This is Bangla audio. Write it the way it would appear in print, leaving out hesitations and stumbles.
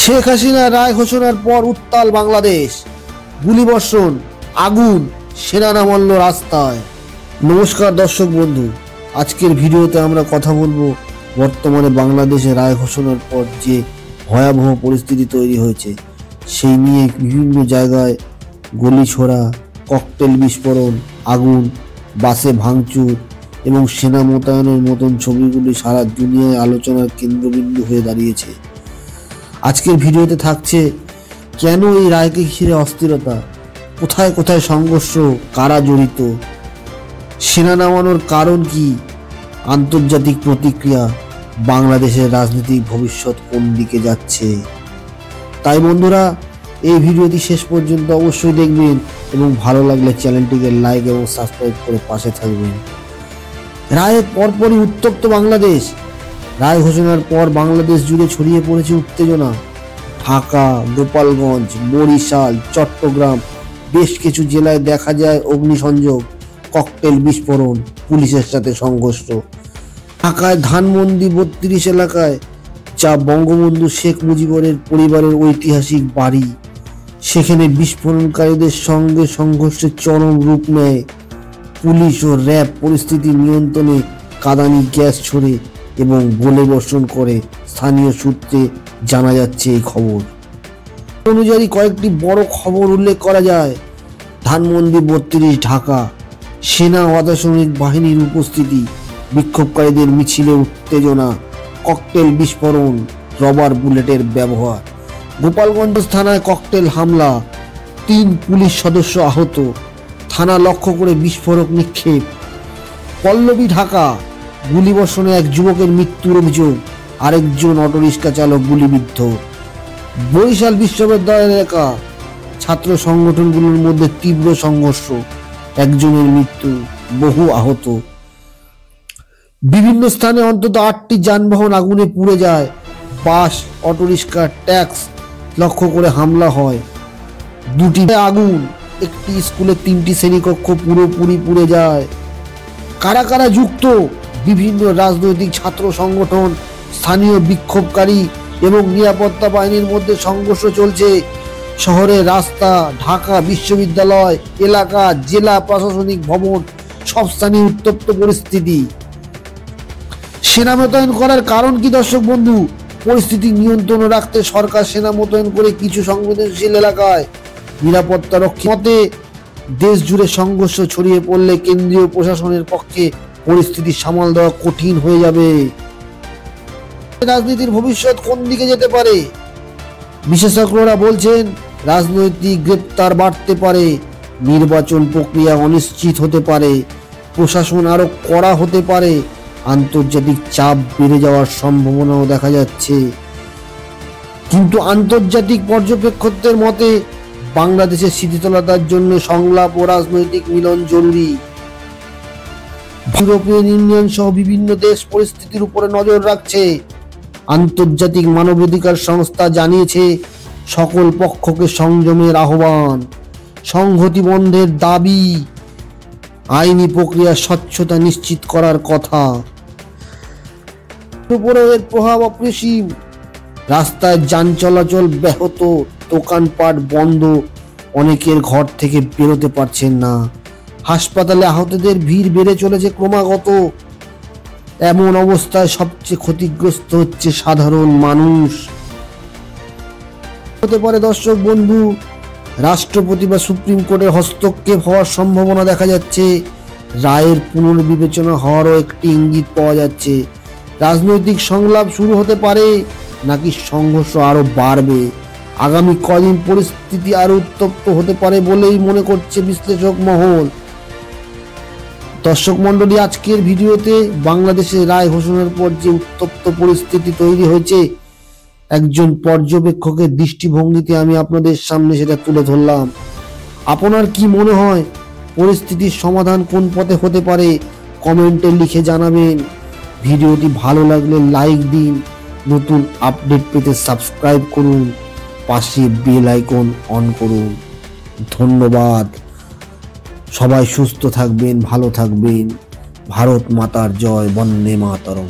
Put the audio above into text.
শেখ হাসিনা রায় ঘোষণার পর উত্তাল বাংলাদেশ, গুলিবর্ষণ, আগুন, সেনা নামালো রাস্তায়। নমস্কার দর্শক বন্ধু, আজকের ভিডিওতে আমরা কথা বলবো বর্তমানে বাংলাদেশে রায় ঘোষণার পর যে ভয়াবহ পরিস্থিতি তৈরি হয়েছে সেই নিয়ে বিভিন্ন জায়গায় গুলি ছোড়া, ককটেল বিস্ফোরণ, আগুন, বাসে ভাঙচুর এবং সেনা মোতায়েনের মতন ছবিগুলি সারা দুনিয়ায় আলোচনার কেন্দ্রবিন্দু হয়ে দাঁড়িয়েছে। আজকের ভিডিওতে থাকছে কেন এই রায়কে ঘিরে অস্থিরতা, কোথায় কোথায় সংঘর্ষ, কারা জড়িত, সেনা নামানোর কারণ কি, আন্তর্জাতিক প্রতিক্রিয়া, বাংলাদেশের রাজনৈতিক ভবিষ্যৎ কোন দিকে যাচ্ছে। তাই বন্ধুরা, এই ভিডিওটি শেষ পর্যন্ত অবশ্যই দেখবেন এবং ভালো লাগলে চ্যানেলটিকে লাইক এবং সাবস্ক্রাইব করে পাশে থাকবেন। রায়ের পরপরই উত্তপ্ত বাংলাদেশ। রায় ঘোষণার পর বাংলাদেশ জুড়ে ছড়িয়ে পড়েছে উত্তেজনা। ঢাকা, গোপালগঞ্জ, বরিশাল, চট্টগ্রাম বেশ কিছু জেলায় দেখা যায় অগ্নিসংযোগ, ককটেল বিস্ফোরণ, পুলিশের সাথে সংঘর্ষ। ঢাকায় ধানমন্ডি ৩২ এলাকায়, যা বঙ্গবন্ধু শেখ মুজিবের পরিবারের ঐতিহাসিক বাড়ি, সেখানে বিস্ফোরণকারীদের সঙ্গে সংঘর্ষের চরম রূপ নেয়। পুলিশ ও র্যাব পরিস্থিতি নিয়ন্ত্রণে কাঁদানি গ্যাস ছোড়ে এবং গোলা বর্ষণ করে, স্থানীয় সূত্রে জানা যাচ্ছে এই খবর অনুযায়ী। কয়েকটি বড় খবর উল্লেখ করা যায়। ধানমন্ডি ৩২, ঢাকা, সেনা অর্ধসামরিক বাহিনীর উপস্থিতি, বিক্ষোভকারীদের মিছিলে উত্তেজনা, ককটেল বিস্ফোরণ, রবার বুলেটের ব্যবহার। গোপালগঞ্জ থানায় ককটেল হামলা, ৩ পুলিশ সদস্য আহত, থানা লক্ষ্য করে বিস্ফোরক নিক্ষেপ। পল্লবী, ঢাকা, গুলিবর্ষণে এক যুবকের মৃত্যুর অভিযোগ, আরেকজন অটোরিক্সা চালক গুলিবিদ্ধ। বরিশাল বিশ্ববিদ্যালয় এলাকা, ছাত্র সংগঠনগুলোর মধ্যে তীব্র সংঘর্ষ, একজনের মৃত্যু, বহু আহত। বিভিন্ন স্থানে অন্তত ৮টি যানবাহন আগুনে পুড়ে যায়। বাস, অটোরিক্সা, ট্যাক্স লক্ষ্য করে হামলা হয়। 2টি আগুন, একটি স্কুলে 3টি শ্রেণীকক্ষ পুরোপুরি পুড়ে যায়। কারা কারা যুক্ত? বিভিন্ন রাজনৈতিক ছাত্র সংগঠন, স্থানীয় বিক্ষোভকারী এবং নিরাপত্তা বাহিনীর মধ্যে সংঘর্ষ চলছে। শহরের রাস্তা, ঢাকা বিশ্ববিদ্যালয় এলাকা, জেলা প্রশাসনিক ভবন সব স্থানে উত্তপ্ত পরিস্থিতি। সেনা মোতায়েন করার কারণ কি দর্শক বন্ধু? পরিস্থিতি নিয়ন্ত্রণে রাখতে সরকার সেনা মোতায়েন করে কিছু সংবেদনশীল এলাকায় নিরাপত্তা রক্ষা। মতে, দেশ জুড়ে সংঘর্ষ ছড়িয়ে পড়লে কেন্দ্রীয় প্রশাসনের পক্ষে পরিস্থিতি সামাল দেওয়া কঠিন হয়ে যাবে। রাজনীতির ভবিষ্যৎ কোন দিকে যেতে পারে? বিশেষজ্ঞরা বলছেন রাজনৈতিক গ্রেপ্তার বাড়তে পারে, নির্বাচন প্রক্রিয়া অনিশ্চিত হতে পারে, প্রশাসন আরো কড়া হতে পারে, আন্তর্জাতিক চাপ বেড়ে যাওয়ার সম্ভাবনাও দেখা যাচ্ছে। কিন্তু আন্তর্জাতিক পর্যবেক্ষকদের মতে বাংলাদেশের স্থিতিশীলতার জন্য সংলাপ ও রাজনৈতিক মিলন জরুরি। ইউরোপিয়ান ইউনিয়ন সহ বিভিন্ন দেশ পরিস্থিতির উপরে নজর রাখছে। আন্তর্জাতিক মানবাধিকার সংস্থা জানিয়েছে সকল পক্ষকে সংযমের আহ্বান, সংহতি বন্ধের দাবি, আইনি প্রক্রিয়ার স্বচ্ছতা নিশ্চিত করার কথা। উপরে এর প্রভাব অপরিসীম। রাস্তায় যান চলাচল ব্যাহত, দোকানপাট বন্ধ, অনেকের ঘর থেকে বেরোতে পারছেন না। হাসপাতালে আহতদের ভিড় বেড়ে চলেছে ক্রমাগত। এমন অবস্থায় সবচেয়ে ক্ষতিগ্রস্ত হচ্ছে সাধারণ মানুষ। হতে পারে দর্শক বন্ধু, রাষ্ট্রপতি বা সুপ্রিম কোর্টের হস্তক্ষেপ হওয়ার সম্ভাবনা দেখা যাচ্ছে। রায়ের পুনর্বিবেচনা হওয়ারও একটি ইঙ্গিত পাওয়া যাচ্ছে। রাজনৈতিক সংলাপ শুরু হতে পারে, নাকি সংঘর্ষ আরো বাড়বে। আগামী কদিন পরিস্থিতি আরো উত্তপ্ত হতে পারে বলেই মনে করছে বিশ্লেষক মহল। দর্শক মন্ডলী, আজকের ভিডিওতে বাংলাদেশের রায় ঘোষণার পর যে উত্তপ্ত পরিস্থিতি তৈরি হয়েছে, একজন পর্যবেক্ষকের দৃষ্টিভঙ্গিতে আমি আপনাদের সামনে সেটা তুলে ধরলাম। আপনার কি মনে হয় পরিস্থিতির সমাধান কোন পথে হতে পারে? কমেন্টে লিখে জানাবেন। ভিডিওটি ভালো লাগলে লাইক দিন, নতুন আপডেট পেতে সাবস্ক্রাইব করুন, পাশে বেল আইকন অন করুন। ধন্যবাদ। সবাই সুস্থ থাকবেন, ভালো থাকবেন। ভারত মাতার জয়, বন্দে মাতরম।